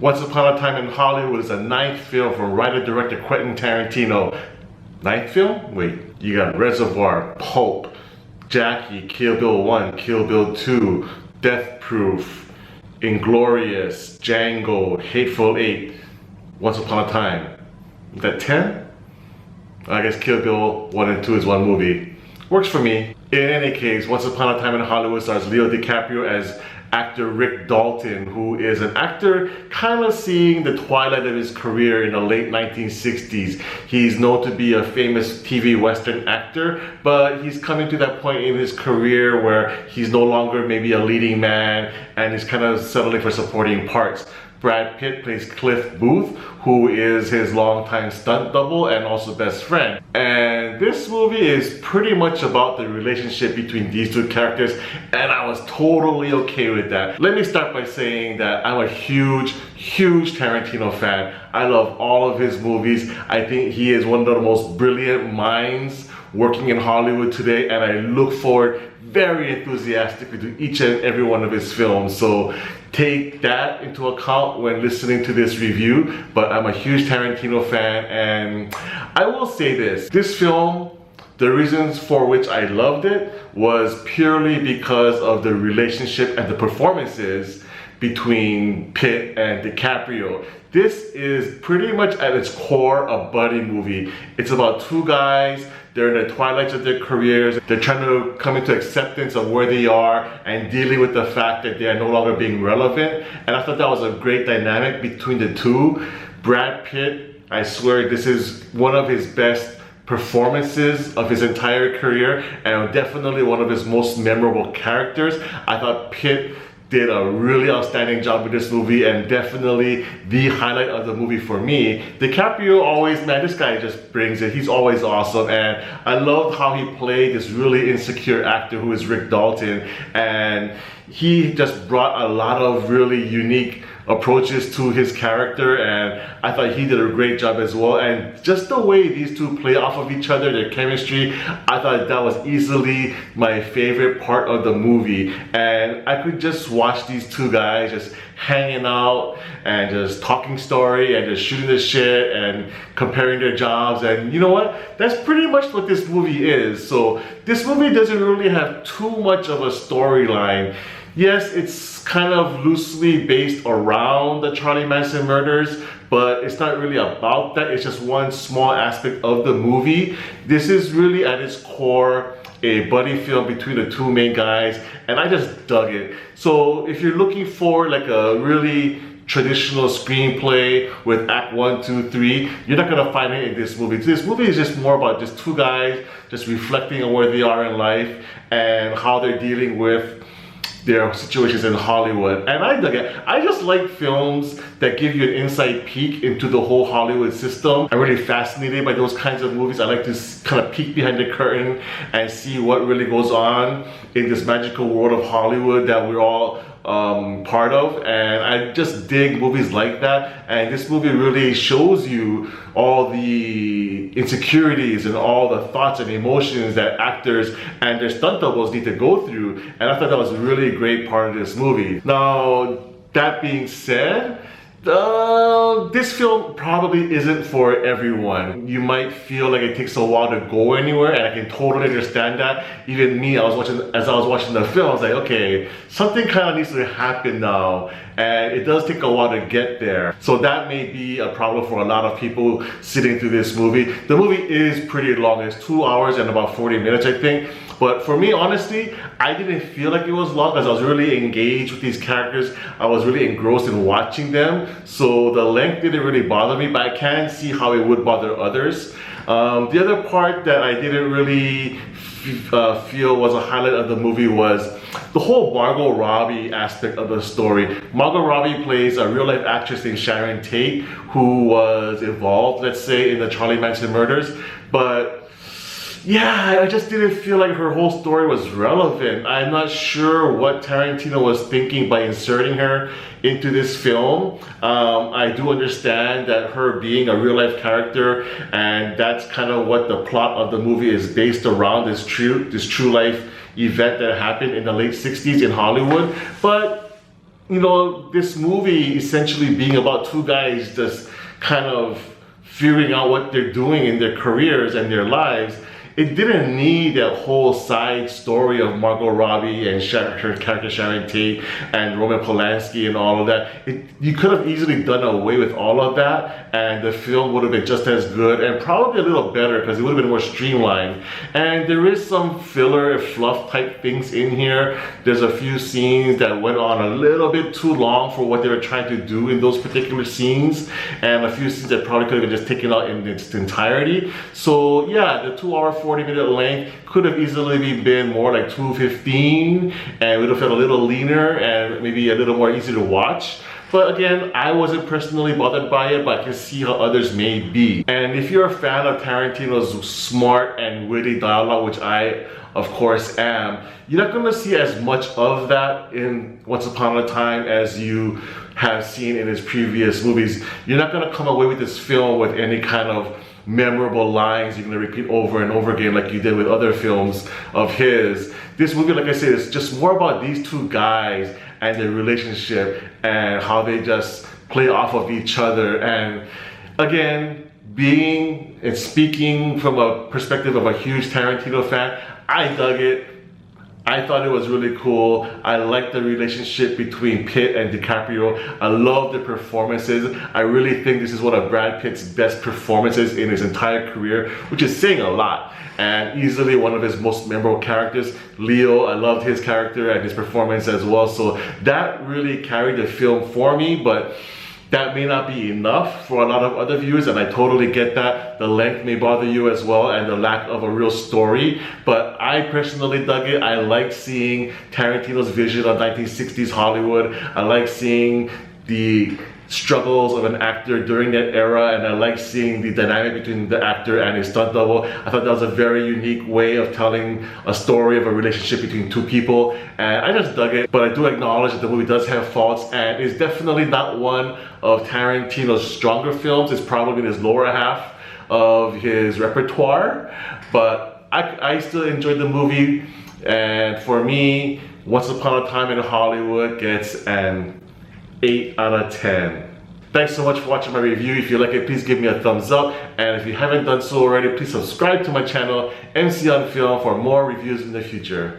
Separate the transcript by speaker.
Speaker 1: Once Upon a Time in Hollywood is a ninth film from writer-director Quentin Tarantino. Ninth film? Wait, you got Reservoir, Pulp, Jackie, Kill Bill 1, Kill Bill 2, Death Proof, Inglorious, Django, Hateful Eight, Once Upon a Time. Is that 10? I guess Kill Bill 1 and 2 is one movie. Works for me. In any case, Once Upon a Time in Hollywood stars Leo DiCaprio as actor Rick Dalton, who is an actor kind of seeing the twilight of his career in the late 1960s. He's known to be a famous TV Western actor, but he's coming to that point in his career where he's no longer maybe a leading man and he's kind of settling for supporting parts. Brad Pitt plays Cliff Booth, who is his longtime stunt double and also best friend. And this movie is pretty much about the relationship between these two characters, and I was totally okay with that. Let me start by saying that I'm a huge Tarantino fan. I love all of his movies. I think he is one of the most brilliant minds working in Hollywood today, and I look forward very enthusiastically to each and every one of his films. So take that into account when listening to this review. But I'm a huge Tarantino fan, and I will say this film, the reasons for which I loved it was purely because of the relationship and the performances between Pitt and DiCaprio. This is pretty much at its core a buddy movie. It's about two guys. They're in the twilight of their careers. They're trying to come into acceptance of where they are and dealing with the fact that they are no longer being relevant. And I thought that was a great dynamic between the two. Brad Pitt, I swear this is one of his best performances of his entire career and definitely one of his most memorable characters. I thought Pitt did a really outstanding job with this movie and definitely the highlight of the movie for me. DiCaprio always, man, this guy just brings it. He's always awesome, and I loved how he played this really insecure actor who is Rick Dalton, and he just brought a lot of really unique approaches to his character, and I thought he did a great job as well. And just the way these two play off of each other, their chemistry, I thought that was easily my favorite part of the movie. And I could just watch these two guys just hanging out and just talking story and just shooting the shit and comparing their jobs. And you know what? That's pretty much what this movie is. So this movie doesn't really have too much of a storyline. Yes, it's kind of loosely based around the Charlie Manson murders, but it's not really about that. It's just one small aspect of the movie. This is really at its core a buddy film between the two main guys, and I just dug it. So if you're looking for like a really traditional screenplay with act 1, 2, 3, you're not gonna find it in this movie. This movie is just more about just two guys just reflecting on where they are in life and how they're dealing with their situations in Hollywood. And I dug it. I just like films that give you an inside peek into the whole Hollywood system. I'm really fascinated by those kinds of movies. I like to kind of peek behind the curtain and see what really goes on in this magical world of Hollywood that we're all part of, and I just dig movies like that. And this movie really shows you all the insecurities and all the thoughts and emotions that actors and their stunt doubles need to go through, and I thought that was a really great part of this movie. Now, that being said, this film probably isn't for everyone. You might feel like it takes a while to go anywhere, and I can totally understand that. Even me, as I was watching the film, I was like, okay, something kind of needs to happen now, and it does take a while to get there. So that may be a problem for a lot of people sitting through this movie. The movie is pretty long. It's 2 hours and about 40 minutes, I think. But for me, honestly, I didn't feel like it was long because I was really engaged with these characters. I was really engrossed in watching them. So the length didn't really bother me, but I can see how it would bother others. The other part that I didn't really feel was a highlight of the movie was the whole Margot Robbie aspect of the story. Margot Robbie plays a real-life actress named Sharon Tate who was involved, let's say, in the Charlie Manson murders. But yeah, I just didn't feel like her whole story was relevant. I'm not sure what Tarantino was thinking by inserting her into this film. I do understand that her being a real-life character, and that's kind of what the plot of the movie is based around, this true life event that happened in the late 60s in Hollywood. But you know, this movie essentially being about two guys just kind of figuring out what they're doing in their careers and their lives, it didn't need that whole side story of Margot Robbie and her character Sharon Tate and Roman Polanski and all of that. You could have easily done away with all of that and the film would have been just as good and probably a little better because it would have been more streamlined. And there is some filler and fluff type things in here. There's a few scenes that went on a little bit too long for what they were trying to do in those particular scenes, and a few scenes that probably could have been just taken out in its entirety. So yeah, the 2 hour 40-minute length could have easily been more like 2:15 and it would have felt a little leaner and maybe a little more easy to watch. But again, I wasn't personally bothered by it, but I can see how others may be. And if you're a fan of Tarantino's smart and witty dialogue, which I of course am, you're not gonna see as much of that in Once Upon a Time as you have seen in his previous movies. You're not gonna come away with this film with any kind of memorable lines you're gonna repeat over and over again like you did with other films of his. This movie, like I said, is just more about these two guys and their relationship and how they just play off of each other. And again, being and speaking from a perspective of a huge Tarantino fan, I dug it. I thought it was really cool. I liked the relationship between Pitt and DiCaprio. I love the performances. I really think this is one of Brad Pitt's best performances in his entire career, which is saying a lot. And easily one of his most memorable characters. Leo, I loved his character and his performance as well. So that really carried the film for me, but that may not be enough for a lot of other viewers, and I totally get that. The length may bother you as well and the lack of a real story, but I personally dug it. I like seeing Tarantino's vision of 1960s Hollywood. I like seeing the struggles of an actor during that era, and I like seeing the dynamic between the actor and his stunt double. I thought that was a very unique way of telling a story of a relationship between two people, and I just dug it. But I do acknowledge that the movie does have faults, and it's definitely not one of Tarantino's stronger films. It's probably in his lower half of his repertoire, but I still enjoyed the movie, and for me, Once Upon a Time in Hollywood gets an 8 out of 10. Thanks so much for watching my review. If you like it, please give me a thumbs up. And if you haven't done so already, please subscribe to my channel, MC on Film, for more reviews in the future.